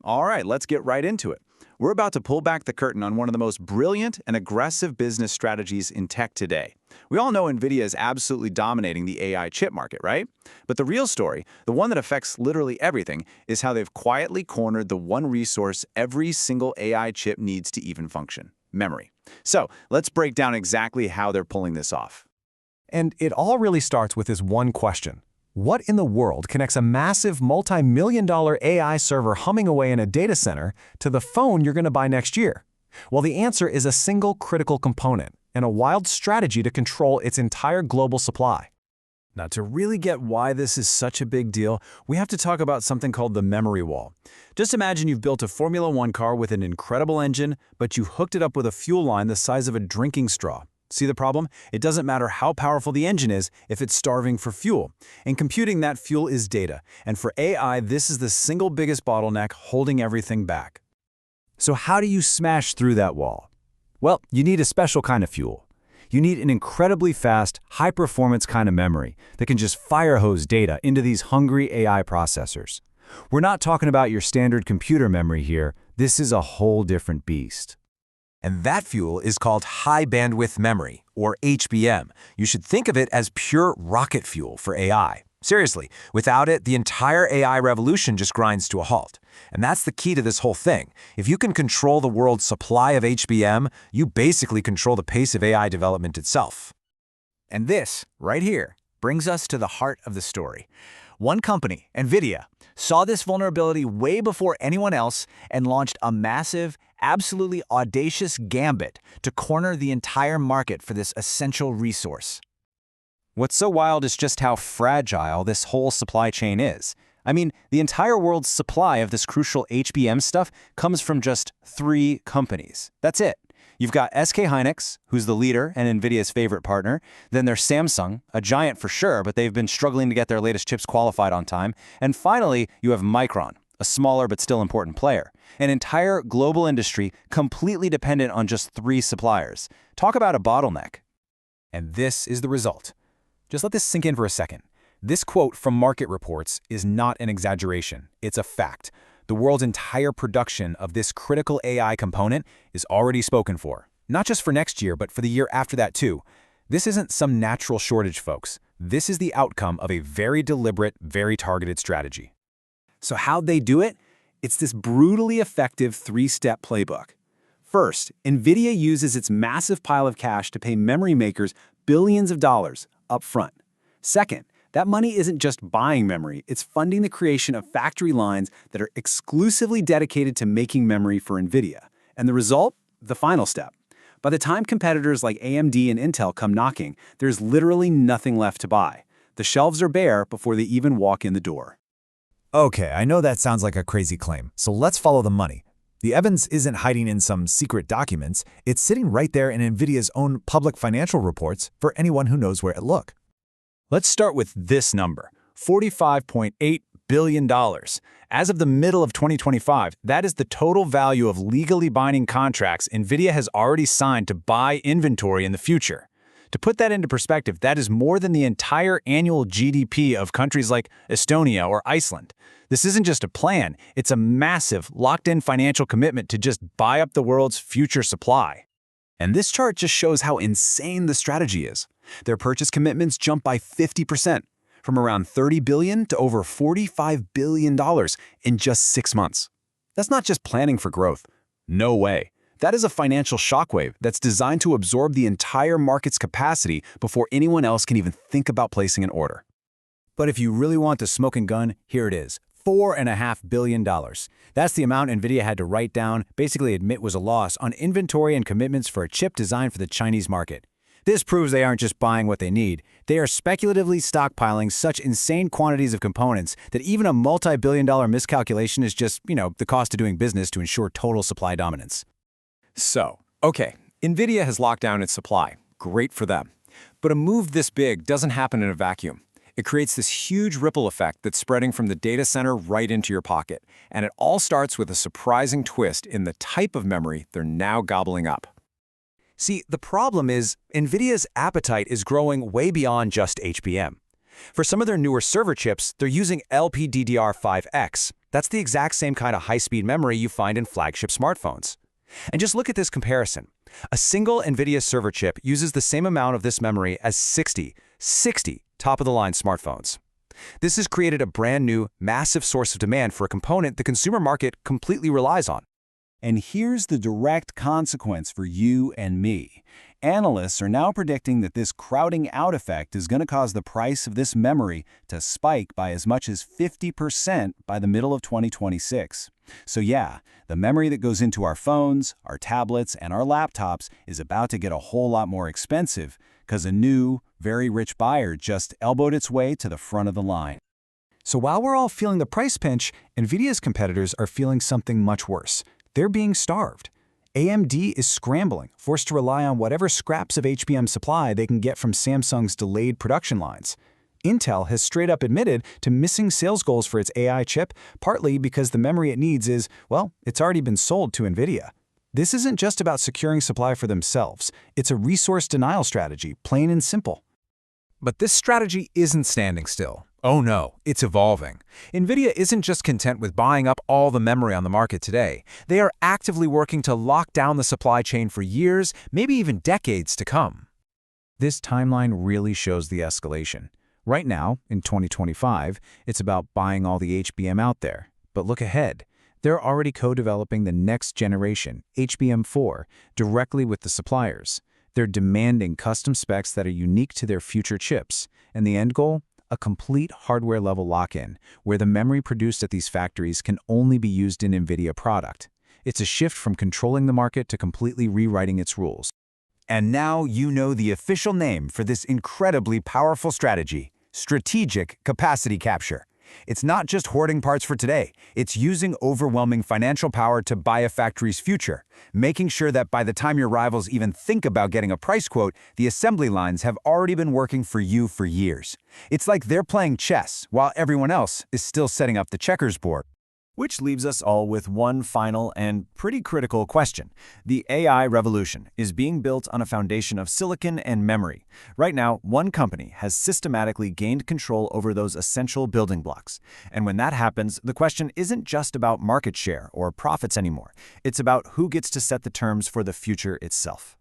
All right, let's get right into it. We're about to pull back the curtain on one of the most brilliant and aggressive business strategies in tech today. We all know Nvidia is absolutely dominating the AI chip market, right? But the real story, the one that affects literally everything, is how they've quietly cornered the one resource every single AI chip needs to even function: memory. So let's break down exactly how they're pulling this off. And it all really starts with this one question. What in the world connects a massive multi-million-dollar AI server humming away in a data center to the phone you're going to buy next year? Well, the answer is a single critical component and a wild strategy to control its entire global supply. Now, to really get why this is such a big deal, we have to talk about something called the memory wall. Just imagine you've built a Formula One car with an incredible engine, but you hooked it up with a fuel line the size of a drinking straw. See the problem? It doesn't matter how powerful the engine is if it's starving for fuel. In computing, that fuel is data. And for AI, this is the single biggest bottleneck holding everything back. So how do you smash through that wall? Well, you need a special kind of fuel. You need an incredibly fast, high-performance kind of memory that can just fire hose data into these hungry AI processors. We're not talking about your standard computer memory here. This is a whole different beast. And that fuel is called high bandwidth memory, or HBM. You should think of it as pure rocket fuel for AI. Seriously, without it, the entire AI revolution just grinds to a halt. And that's the key to this whole thing. If you can control the world's supply of HBM, you basically control the pace of AI development itself. And this, right here, brings us to the heart of the story. One company, Nvidia, saw this vulnerability way before anyone else and launched a massive, absolutely audacious gambit to corner the entire market for this essential resource. What's so wild is just how fragile this whole supply chain is. I mean, the entire world's supply of this crucial HBM stuff comes from just 3 companies. That's it. You've got SK hynix, who's the leader and Nvidia's favorite partner. Then there's Samsung, a giant for sure, but they've been struggling to get their latest chips qualified on time. And finally, you have Micron, a smaller but still important player. An entire global industry completely dependent on just 3 suppliers. Talk about a bottleneck. And this is the result. Just let this sink in for a second. This quote from market reports is not an exaggeration. It's a fact. The world's entire production of this critical AI component is already spoken for. Not just for next year, but for the year after that too. This isn't some natural shortage, folks. This is the outcome of a very deliberate, very targeted strategy. So how'd they do it? It's this brutally effective 3-step playbook. First, Nvidia uses its massive pile of cash to pay memory makers billions of dollars up front. Second, that money isn't just buying memory, it's funding the creation of factory lines that are exclusively dedicated to making memory for Nvidia. And the result? The final step. By the time competitors like AMD and Intel come knocking, there's literally nothing left to buy. The shelves are bare before they even walk in the door. Okay, I know that sounds like a crazy claim, so let's follow the money. The evidence isn't hiding in some secret documents, it's sitting right there in Nvidia's own public financial reports for anyone who knows where to look. Let's start with this number, $45.8 billion. As of the middle of 2025, that is the total value of legally binding contracts Nvidia has already signed to buy inventory in the future. To put that into perspective, that is more than the entire annual GDP of countries like Estonia or Iceland. This isn't just a plan, it's a massive, locked-in financial commitment to just buy up the world's future supply. And this chart just shows how insane the strategy is. Their purchase commitments jump by 50%, from around $30 billion to over $45 billion in just 6 months. That's not just planning for growth. No way. That is a financial shockwave that's designed to absorb the entire market's capacity before anyone else can even think about placing an order. But if you really want the smoking gun, here it is. $4.5 billion. That's the amount Nvidia had to write down, basically admit was a loss, on inventory and commitments for a chip designed for the Chinese market. This proves they aren't just buying what they need. They are speculatively stockpiling such insane quantities of components that even a multi-billion-dollar miscalculation is just, the cost of doing business to ensure total supply dominance. So, okay, Nvidia has locked down its supply. Great for them. But a move this big doesn't happen in a vacuum. It creates this huge ripple effect that's spreading from the data center right into your pocket. And it all starts with a surprising twist in the type of memory they're now gobbling up. See, the problem is Nvidia's appetite is growing way beyond just HBM. For some of their newer server chips, they're using LPDDR5X. That's the exact same kind of high-speed memory you find in flagship smartphones. And just look at this comparison. A single Nvidia server chip uses the same amount of this memory as 60 top-of-the-line smartphones. This has created a brand new, massive source of demand for a component the consumer market completely relies on. And here's the direct consequence for you and me. Analysts are now predicting that this crowding out effect is going to cause the price of this memory to spike by as much as 50% by the middle of 2026. So yeah, the memory that goes into our phones, our tablets, and our laptops is about to get a whole lot more expensive because a new, very rich buyer just elbowed its way to the front of the line. So while we're all feeling the price pinch, Nvidia's competitors are feeling something much worse. They're being starved. AMD is scrambling, forced to rely on whatever scraps of HBM supply they can get from Samsung's delayed production lines. Intel has straight up admitted to missing sales goals for its AI chip, partly because the memory it needs is, well, it's already been sold to Nvidia. This isn't just about securing supply for themselves. It's a resource denial strategy, plain and simple. But this strategy isn't standing still. Oh no, it's evolving. Nvidia isn't just content with buying up all the memory on the market today. They are actively working to lock down the supply chain for years, maybe even decades to come. This timeline really shows the escalation. Right now, in 2025, it's about buying all the HBM out there. But look ahead. They're already co-developing the next generation, HBM4, directly with the suppliers. They're demanding custom specs that are unique to their future chips. And the end goal? A complete hardware-level lock-in, where the memory produced at these factories can only be used in Nvidia product. It's a shift from controlling the market to completely rewriting its rules. And now you know the official name for this incredibly powerful strategy: strategic capacity capture. It's not just hoarding parts for today. It's using overwhelming financial power to buy a factory's future, making sure that by the time your rivals even think about getting a price quote, the assembly lines have already been working for you for years. It's like they're playing chess while everyone else is still setting up the checkers board. Which leaves us all with one final and pretty critical question. The AI revolution is being built on a foundation of silicon and memory. Right now, one company has systematically gained control over those essential building blocks. And when that happens, the question isn't just about market share or profits anymore. It's about who gets to set the terms for the future itself.